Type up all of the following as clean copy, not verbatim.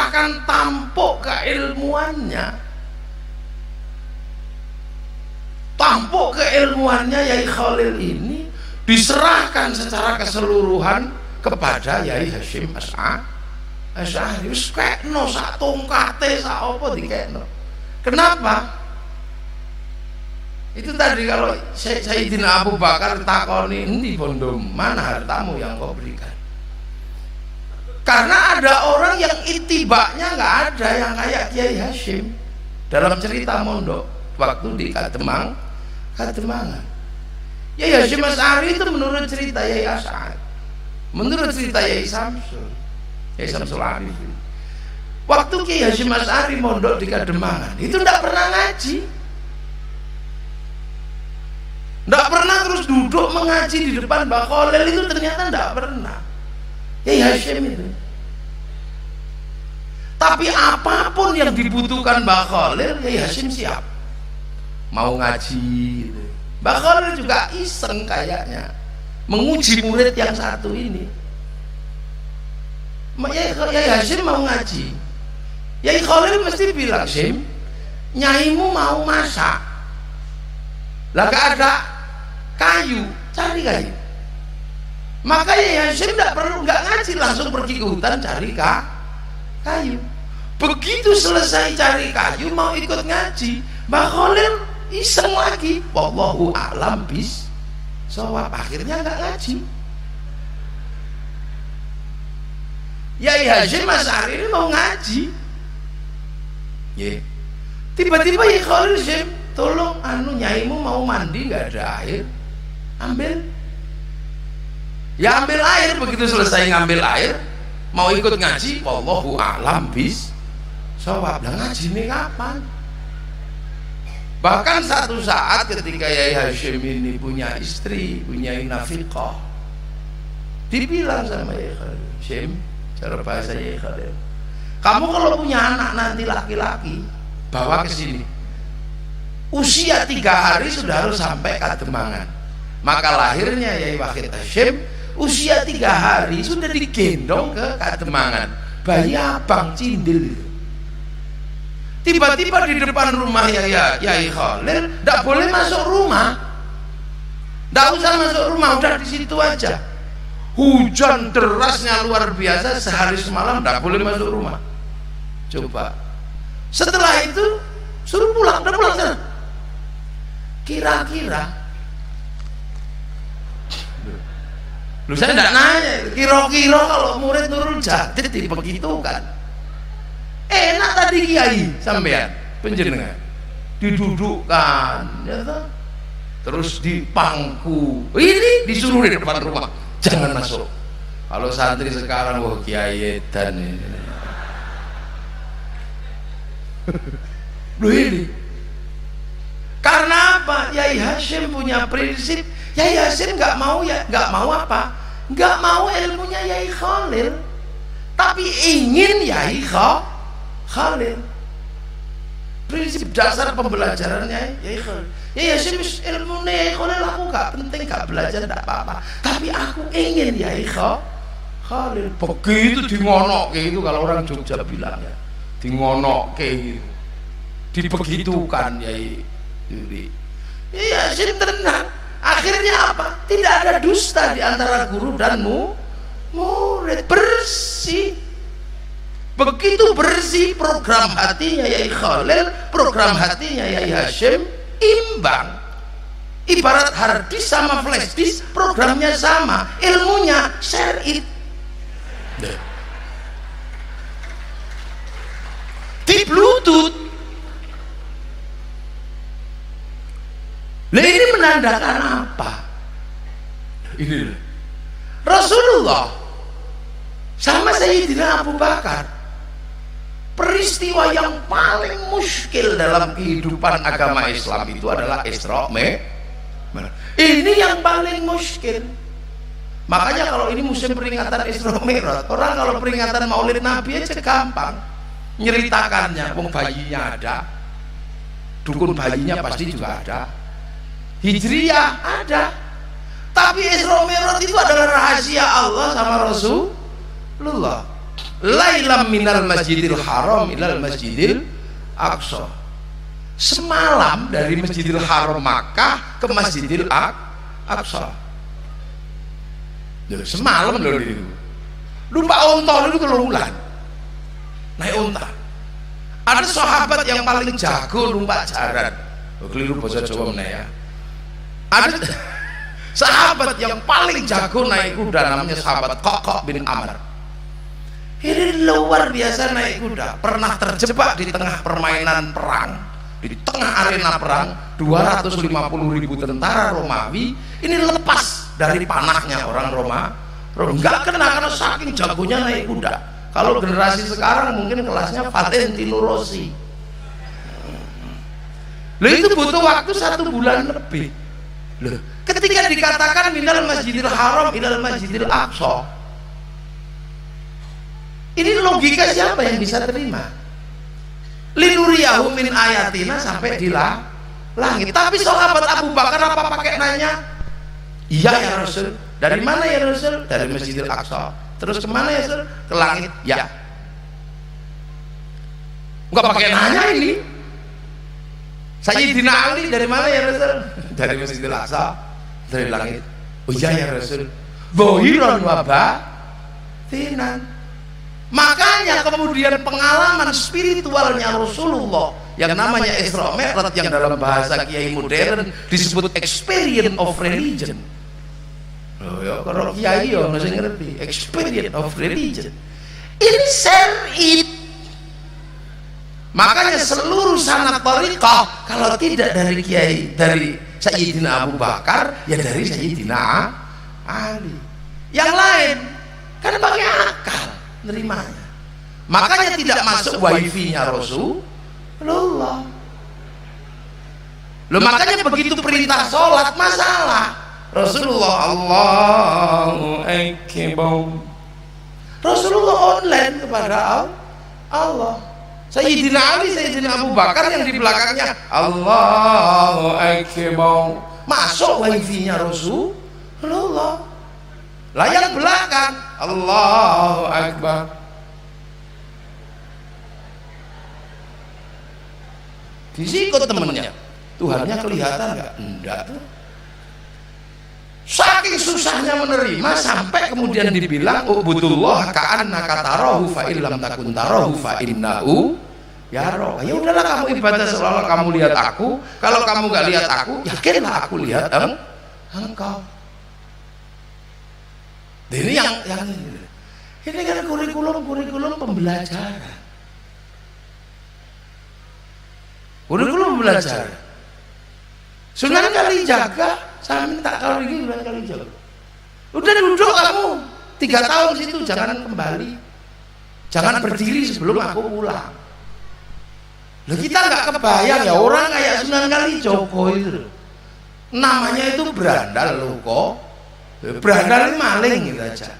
diserahkan tampuk keilmuannya. Tampuk keilmuannya Yai Khalil ini diserahkan secara keseluruhan kepada Yai Hasyim Asy'ari. Wis kekno sak tongkate sak apa dikekno. Kenapa? Itu tadi kalau Sayyidina Abu Bakar takoni, "Endi bondo, mana hartamu yang kau berikan?" Karena ada orang yang itibaknya nggak ada yang kayak Kiai Hasyim. Dalam cerita mondok waktu di Kademangan, Yai Hasyim Asy'ari itu menurut cerita Yai Asy'ari, menurut cerita Yai Samsul Arifin, waktu Kiai Hasyim Asy'ari mondok di Kademangan itu tidak pernah ngaji, tidak pernah terus duduk mengaji di depan Mbah Khalil, itu ternyata tidak pernah Yai Hasyim itu. Tapi apapun yang dibutuhkan Mbah Khalil, Yai Hasyim siap mau ngaji gitu. Mbah Khalil juga iseng kayaknya menguji murid yang satu ini. Yai Hasyim mau ngaji, Yai Khalil mesti bilang, "Sim, nyaimu mau masak, lah gak ada kayu, cari kayu." Maka Yai Hasyim nggak ngaji, langsung pergi ke hutan cari kayu. Begitu selesai cari kayu mau ikut ngaji, Mbah Khalil iseng lagi, wallahu a'lam bis-shawab, akhirnya nggak ngaji. Yai Hasyim Asy'ari ini mau ngaji, tiba-tiba Yai Khalil, "Sim, tolong nyaimu mau mandi nggak ada air, ambil." Ya ambil air, begitu selesai ngambil air mau ikut ngaji, wallahu a'lam bis-shawab. Lah ngaji ini kapan? Bahkan satu saat ketika Yai Hasyim ini punya istri, punya nafiqah, dibilang sama Yai Khalil, "Sim," cara bahasa Yai Khalil, "kamu kalau punya anak nanti laki-laki, bawa ke sini. Usia 3 hari sudah harus sampai Kademangan." Maka lahirnya Yai Wahid Hasyim usia 3 hari sudah digendong ke Kademangan, bayi abang cindil itu. Tiba-tiba di depan rumah Yai Khalil, tidak boleh masuk rumah, tidak usah masuk rumah, udah di situ aja. Hujan derasnya luar biasa, sehari semalam tidak boleh masuk rumah. Coba setelah itu suruh pulang, udah pulang sana. Kira-kira, lu saya tidak nanya, kira-kira kalau murid Nurul Jadid begitu kan enak tadi Kiai sampean penjenengan didudukkan, ya toh? Terus dipangku, ini disuruh di depan rumah, jangan masuk. Kalau santri sekarang, wah Kiai edan ini. Loh ini karena apa? Yai Hasyim punya prinsip. Yai Hasyim nggak mau apa? Nggak mau ilmunya Yai Khalil, tapi ingin Yai Khalil. Prinsip dasar pembelajarannya Yai Khalil. Yai Hasyim ilmunya Yai Khalil aku nggak penting, nggak belajar nggak apa-apa, tapi aku ingin Yai Khalil. Begitu dingonok kayak itu, kalau orang Jogja bilang ya, dingonok kayak gitu, dibegitukan Yai Yuri. Yai Hasyim tenang. Akhirnya apa? Tidak ada dusta di antara guru dan murid, bersih. Begitu bersih program hatinya Yai Khalil, program hatinya Yai Hasyim imbang. Ibarat hard disk sama flash disk, programnya sama, ilmunya share it. Di Bluetooth. Nah, ini menandakan apa? Ini Rasulullah sama Sayyidina Abu Bakar, peristiwa yang paling muskil dalam kehidupan agama Islam itu adalah Isra Mi'raj. Ini yang paling muskil. Makanya kalau ini musim peringatan Isra Mi'raj, orang kalau peringatan Maulid Nabi aja gampang nyeritakannya. Wong bayinya ada, dukun bayinya pasti juga ada, Hijriyah ada, tapi Isra Mi'raj itu adalah rahasia Allah sama Rasulullah. lailam minal masjidil haram ilal masjidil aqsa. Semalam dari Masjidil Haram Makkah ke Masjidil Aqsa. Semalam loh itu. Numpak onta itu kelululan. Naik onta. Ada sahabat yang paling jago numpak jaran. Keliru bahasa Jawa meneh ya. Ada sahabat yang paling jago naik kuda, namanya sahabat Kokok bin Amr. Ini luar biasa naik kuda. Pernah terjebak di tengah permainan perang, di tengah arena perang. 250.000 tentara Romawi ini lepas dari panahnya orang Roma. Nggak kena karena saking jagonya naik kuda. Kalau generasi sekarang mungkin kelasnya Valentino Rossi. Loh, itu butuh waktu 1 bulan lebih. Loh, ketika dikatakan minal masjidil haram ilal masjidil aqsa, ini logika siapa yang bisa terima? Linuriyahu min ayatina sampai di langit. Tapi sahabat Abu Bakar apa pakai nanya? Iya ya Rasul. Dari mana ya Rasul? Dari Masjidil Aqsa. Terus kemana ya Rasul? Ke langit. Ya. Enggak pakai nanya ini. Sayyidina Ali dari mana ya Rasul? Dari Masjidil Aqsa. Dari langit. Oh iya ya Rasul. Bohiron wa batinan. Makanya kemudian pengalaman spiritualnya Rasulullah yang namanya Isra Mi'raj, yang dalam bahasa kiai modern disebut experience of religion. Oh ya, kalau kiai ya masih ngerti experience of religion. Ini syar'i. Makanya seluruh sanad thariqah kalau tidak dari kiai, dari Sayyidina Abu Bakar, ya dari Sayyidina Ali. Yang lain kan pakai akal nerimanya. Makanya tidak masuk wifi-nya Rasulullah. Loh, makanya begitu perintah sholat masalah. Rasulullah Allahu Akbar. Rasulullah online kepada Allah. Sayyidina Ali, Sayyidina Abu Bakar yang di belakangnya Allahu Akbar. Masuk wifi-nya Rasulullah. Layar belakang Allahu Akbar. Disikut temennya, Tuhannya kelihatan nggak? Enggak tuh. Saking susahnya menerima sampai kemudian dibilang ubudullah ka'annaka tarahu fa illam takun tarahu fa innahu yara. Ya udahlah, kamu ibadah seolah kamu lihat aku. Kalau kamu nggak lihat aku, yakinlah aku lihat engkau. Ini yang ini kan kurikulum pembelajaran. Kurikulum pembelajaran. Sunan Kalijaga, saya minta kalau ini Sunan Kalijaga. Udah duduk kamu 3 tahun situ, jangan kembali. Jangan berdiri sebelum aku pulang. Loh, kita nggak kebayang ya orang kayak Sunan Kalijogo itu. Namanya itu berandal loko. Berandal maling gitu aja.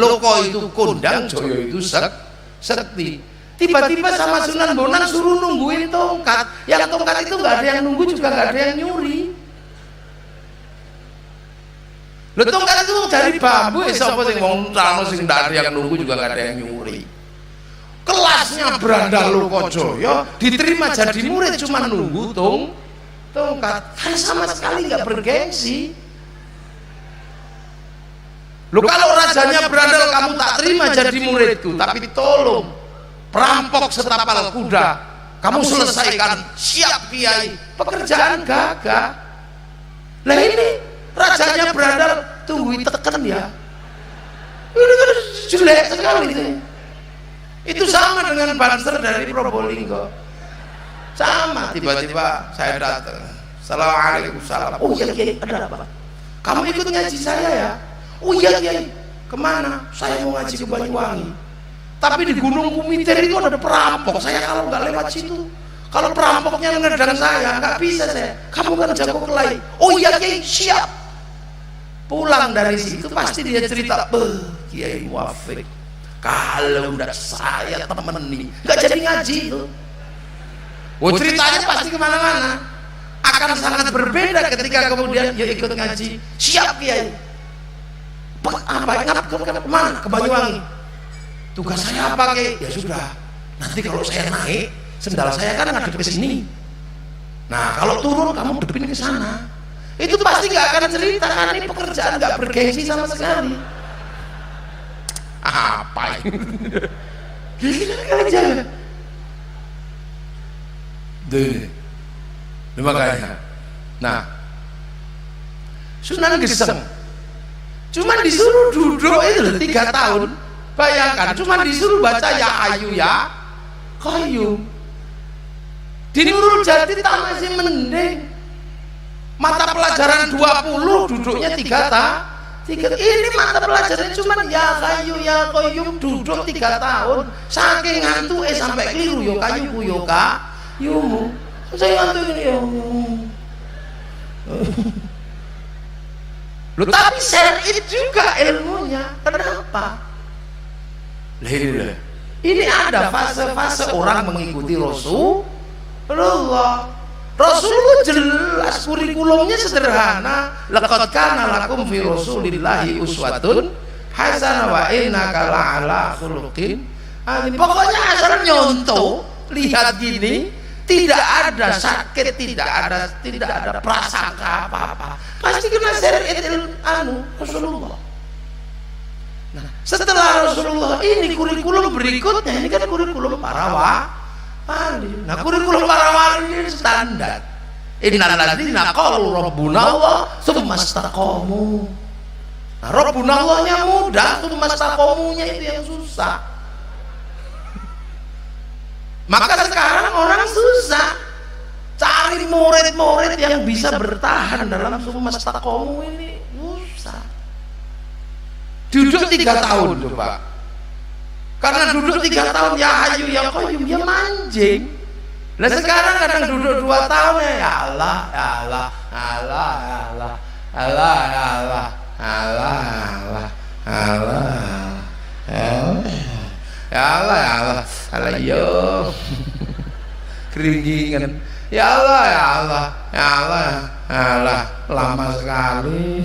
Loko itu kondang, Joyo itu sekti. Tiba-tiba sama Sunan Bonang suruh nungguin tongkat. Yang tongkat itu nggak ada yang nunggu, juga nggak ada yang nyuri. Loh, tongkat itu dari bambu, siapa sing wong rano sing ndak ada yang nunggu, juga nggak ada yang nyuri. Kelasnya berandal Loko Joyo diterima jadi murid cuma nunggu tongkat. Kan sama sekali nggak bergengsi. Loh, kalau rajanya berandal kamu tak terima jadi muridku, tapi tolong perampok setapal kuda kamu selesaikan, siap kiai, pekerjaan gagah. Lah ini rajanya berandal, tunggu tekan ya. Ini kan jelek sekali itu. Itu sama dengan banser dari Probolinggo. Sama, tiba-tiba saya datang. Assalamualaikum salam. Oh iya kiai, ada apa? Kamu ikut ngaji saya ya? Oh iya kiai. Kemana? Saya mau ngaji ke Banyuwangi. Tapi di Gunung Kumiter itu ada perampok. Saya kalau nggak lewat situ, kalau perampoknya ngedang saya, nggak bisa saya. Kamu kan jago kelahi. Oh iya kiai, siap. Pulang dari situ pasti dia cerita, Kiai Muafik, kalau udah saya temeni, nggak jadi ngaji itu. Oh, ceritanya pasti kemana-mana. Akan sangat berbeda ketika kemudian ya ikut ngaji. Siap kiai. Apa? Kemana? Ke Banyuwangi. Tugas saya apa Ki? Ya sudah, nanti kalau saya naik sendal saya kan ngadep ke sini. Nah kalau turun kamu depin ke sana. Itu pasti nggak akan cerita kan ini pekerjaan nggak bergengsi sama sekali. Apa ini? Gini aja. Makanya. Nah, Sunan Geseng cuma disuruh duduk itu 3 tahun. Bayangkan, cuma disuruh baca ya ayu ya qayyum. Di Nurul Jati tak masih mending. Mata pelajaran 20 duduknya 3 ini mata pelajaran cuma ya kayu ya qayyum duduk 3 tahun. Saking ngantuk sampai keliru yo kayu yo kayumu. Saya ngantuk ini ya. Loh tapi syar'i juga ilmunya. Kenapa? Ini ada fase-fase orang mengikuti Rasulullah. Rasulullah jelas kurikulumnya sederhana. Laqad kana lakum fi Rasulillahi uswatun hasanah wa innaka la'ala khuluqin azim. Pokoknya asal nyontoh, lihat gini, tidak ada sakit, tidak ada prasangka apa-apa. Pasti kena syariat Rasulullah. Nah, setelah Rasulullah ini kurikulum berikutnya, ini kan kurikulum para wali. Nah, kurikulum para wali ini standar. Innal ladzina qalu rabbuna Allah tsumma istaqamu. Nah, rabbuna Allahnya mudah, tsumma istaqamunya itu yang susah. Maka sekarang orang susah cari murid-murid yang bisa bertahan dalam tsumma istaqamu ini, susah. Duduk 3 tahun coba. Karena duduk 3 tahun ya hayu ya qayyum ya manjing. Nah sekarang kadang duduk 2 tahun ya Allah ya Allah Allah Allah Allah Allah Allah Allah ya Allah ya Allah Allah yo keringgingan ya Allah ya Allah ya Allah Allah lama sekali.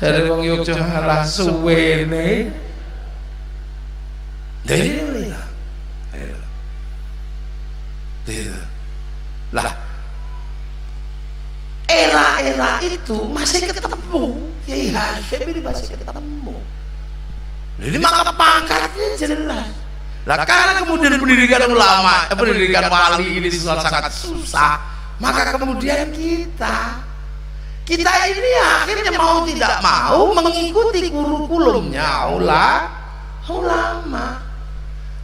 Jadi wong Yogyakarta malah suwene. Lah era-era itu masih ketemu. Kiai Hasyim ini masih ketemu. Jadi maka pangkatnya jelas. Lah karena kemudian pendidikan ulama, pendidikan wali ini sangat susah, maka kemudian kita ini akhirnya mau tidak mau mengikuti kurikulumnya ulama.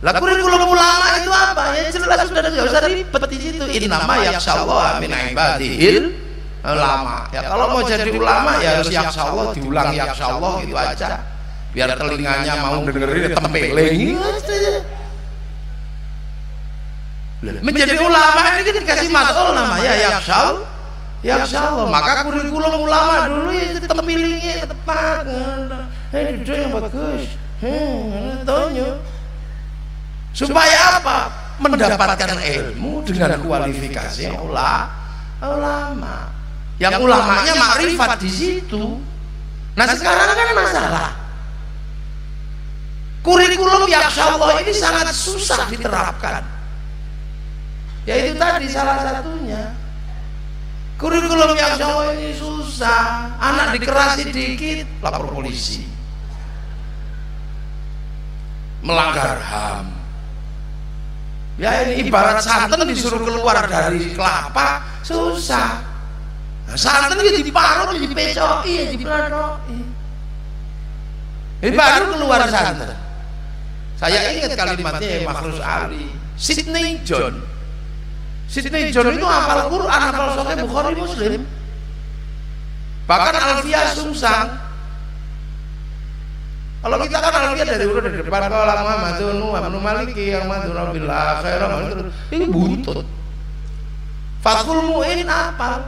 Lah kurikulum ulama itu apa? Ya jelas sudah enggak usah ribet di situ. Innama yakhshallah min ibadihil ulama. Ya kalau mau jadi ulama ya harus yakhshallah, diulang yakhshallah gitu aja. Biar telinganya mau dengerin tempeling. Menjadi ulama ini kan dikasih mas'ul namanya yakhshallah. Ya Allah, maka kurikulum ulama dulu itu tempilingnya tepat. Duduk yang bagus. Tanya. Supaya apa? Mendapatkan ilmu dengan kualifikasi yang ulama. Yang ulamanya makrifat di situ. Nah sekarang kan masalah. Kurikulum yakhshallah ini sangat susah diterapkan. Yaitu tadi salah satunya. Kurikulum yakhshallah ini susah. Anak dikerasi dikit lapor polisi, melanggar HAM. Ya ini ibarat santan disuruh keluar dari kelapa susah. Nah, santan itu diparut, dipecoki, dipelatoki. Ini baru keluar santan. Saya ingat kalimatnya Makhrus Ali, Sidney John itu hafal Quran, hafal Sahih Bukhari Muslim, bahkan Alfiyah Sungsang. Kalau kita kan Alfiyah dari depan, kalau Muhammadun wa ibnu Maliki yang maduna bil akhirah ini buntut. Fathul Mu'in hafal.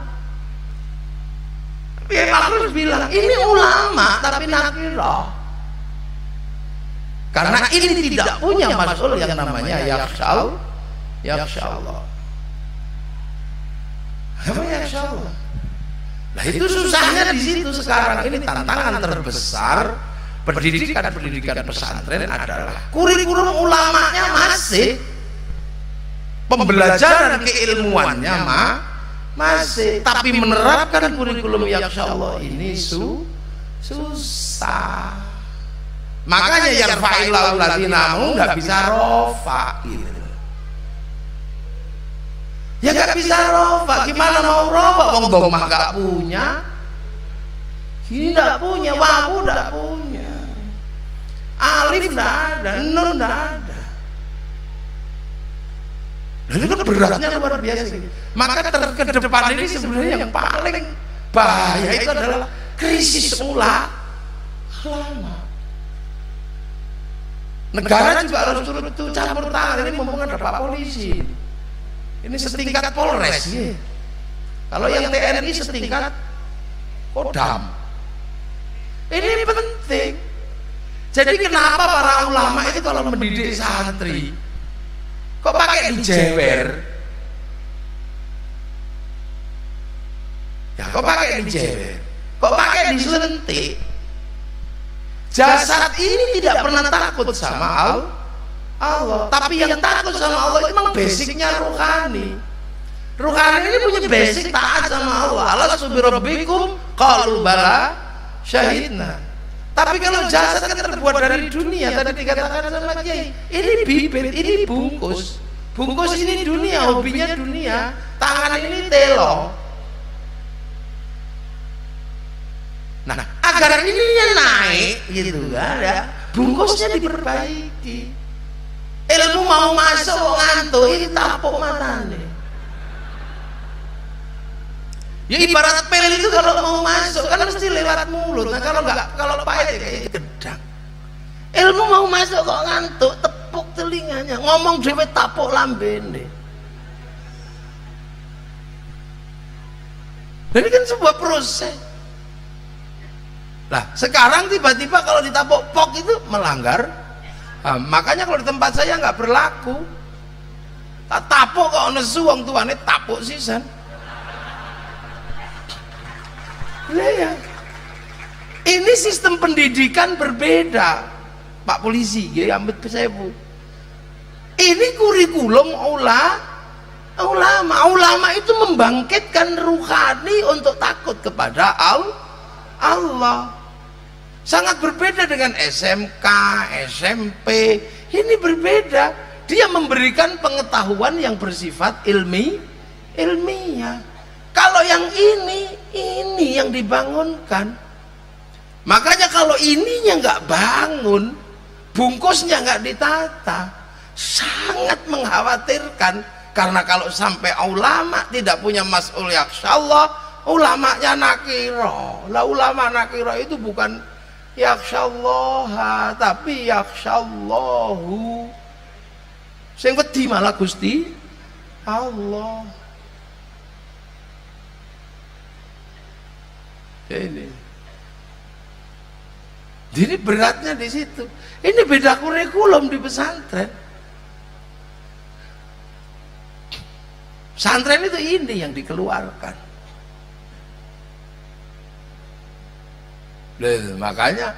Tapi Makhrus bilang ini ulama tapi nakirah. Karena ini tidak punya mas'ul yang namanya yakhshallah. Nah itu susahnya di situ sekarang. Ini tantangan terbesar pendidikan pesantren adalah kurikulum ulamanya masih, pembelajaran keilmuannya masih, tapi menerapkan kurikulum yakhsyallah ini susah. Makanya yang fa'ilau ladinamu nggak bisa rofa gitu. Ya nggak bisa rofa, gimana mau rofa? Wong domah nggak punya, ini nggak punya, wawu nggak punya, alif nggak ada, nun nggak ada. Dan itu kan beratnya luar biasa. Maka ke depan ini sebenarnya yang paling bahaya itu adalah krisis ulama. Negara juga harus turut campur tangan. Ini mumpung ada Pak Polisi, ini setingkat Polres ya. Kalau yang TNI setingkat Kodam. Ini penting. Jadi kenapa para ulama itu kalau mendidik santri kok pakai dijewer? Ya kok pakai dijewer? Kok pakai diselentik? Jasad ini tidak pernah takut sama Allah, tapi yang takut sama Allah itu memang basicnya rohani. Rohani ini punya basic taat sama Allah. Allah subhanahu qalu bala syahidna. Tapi kalau jasad kan terbuat dari dunia, tadi dikatakan sama Kiai, ini bibit, ini bungkus. Bungkus ini dunia, hobinya dunia. Tangan ini telo. Nah, agar ini naik gitu kan ya, bungkusnya diperbaiki. Ilmu mau masuk ngantuk ini tapuk matanya. Ya ibarat pel itu kalau mau masuk kan mesti lewat mulut. Nah kalau pahit ya kayak gedang. Ilmu mau masuk kok ngantuk, tepuk telinganya, ngomong dhewe tapuk lambene. Jadi kan sebuah proses. Lah sekarang tiba-tiba kalau ditapuk pok itu melanggar. Makanya kalau di tempat saya nggak berlaku. Tak tapuk kok nesu wong tuane tapuk sisan. Ya. Ini sistem pendidikan berbeda, Pak Polisi, ya ambet saya Bu. Ini kurikulum ulama itu membangkitkan ruhani untuk takut kepada Allah. Sangat berbeda dengan SMK, SMP. Ini berbeda. Dia memberikan pengetahuan yang bersifat ilmiah. Kalau yang ini yang dibangunkan. Makanya kalau ininya nggak bangun, bungkusnya nggak ditata, sangat mengkhawatirkan. Karena kalau sampai ulama tidak punya mas'ul yakhsyallah, ulamanya nakiro. Lah ulama nakiro itu bukan yakhsyallah, tapi yakhsyallahu. Sing wedi malah Gusti Allah. Jadi beratnya di situ. Ini beda kurikulum di pesantren. Pesantren itu ini yang dikeluarkan. Makanya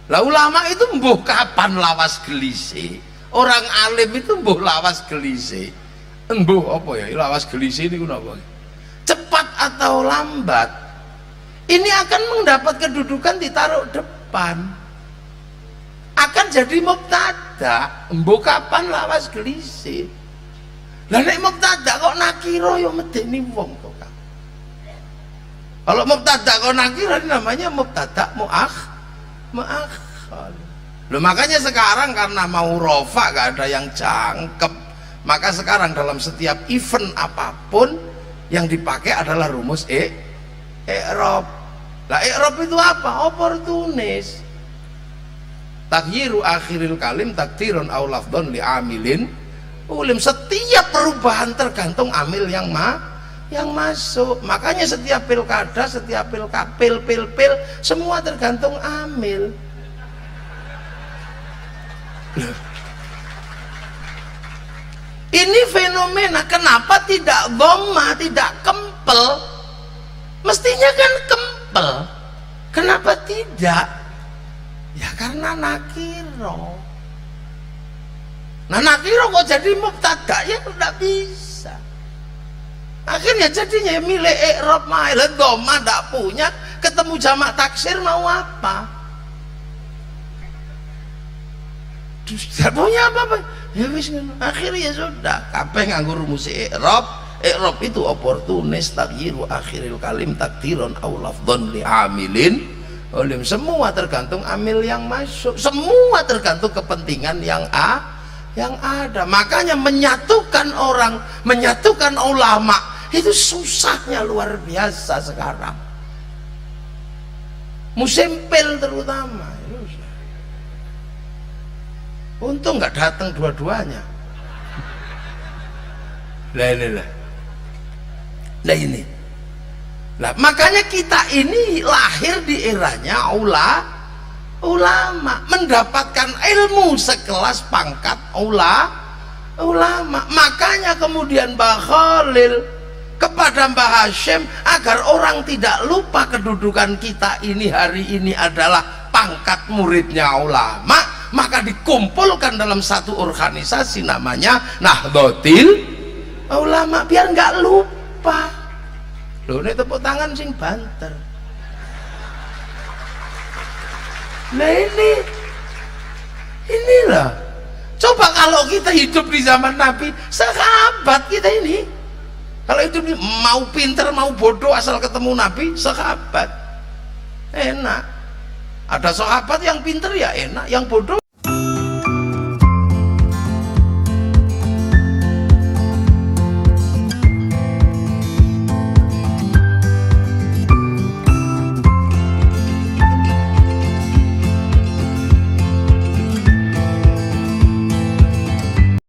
lah ulama itu mbuh kapan lawas gelise. Orang alim itu mbuh lawas gelise. Mbuh apa ya lawas gelise niku napa? Cepat atau lambat ini akan mendapat kedudukan ditaruh depan. Akan jadi mubtada. Mbuh kapan lawas gelise. Lah nek mubtada kok nakira ya medeni wong to. Kalau mubtada kok nakira namanya mubtada muakhkhar. Loh makanya sekarang karena mau rofa gak ada yang jangkep, maka sekarang dalam setiap event apapun yang dipakai adalah rumus i'rab. Lah i'rab itu apa? Oportunis. Taghyiru akhiril kalim takdirun aw lafdhun li amilin ulim. Setiap perubahan tergantung amil yang masuk. Makanya setiap pilkada, setiap pil semua tergantung amil. Ini fenomena. Kenapa tidak dhammah, tidak kempel? Mestinya kan kempel. apel. Kenapa tidak? Ya karena nakiro. Nah nakiro kok jadi mubtada, ya tidak bisa. Akhirnya jadinya milik i'rab ma'ilah dhamma tidak punya, ketemu jamak taksir mau apa? Tidak punya apa-apa. Ya wis ngono. Akhirnya ya sudah, kabeh nganggo rumus i'rab. I'rab itu oportunis taghyiru akhiril kalim takdiron aw lafdhon li amilin. Olim, semua tergantung amil yang masuk, semua tergantung kepentingan yang ada. Makanya menyatukan orang, menyatukan ulama itu susahnya luar biasa sekarang. Musimpil terutama. Untung nggak datang dua-duanya. Nah ini. Nah, makanya kita ini lahir di eranya ulama, mendapatkan ilmu sekelas pangkat ulama. Makanya kemudian Mbah Khalil kepada Mbah Hashim agar orang tidak lupa kedudukan kita ini hari ini adalah pangkat muridnya ulama, maka dikumpulkan dalam satu organisasi namanya Nahdlatul Ulama biar nggak lupa. Loh, ini tepuk tangan sing banter. Nah inilah. Coba kalau kita hidup di zaman Nabi, sahabat kita ini, kalau hidup mau pinter mau bodoh asal ketemu Nabi, sahabat enak. Ada sahabat yang pinter ya enak, yang bodoh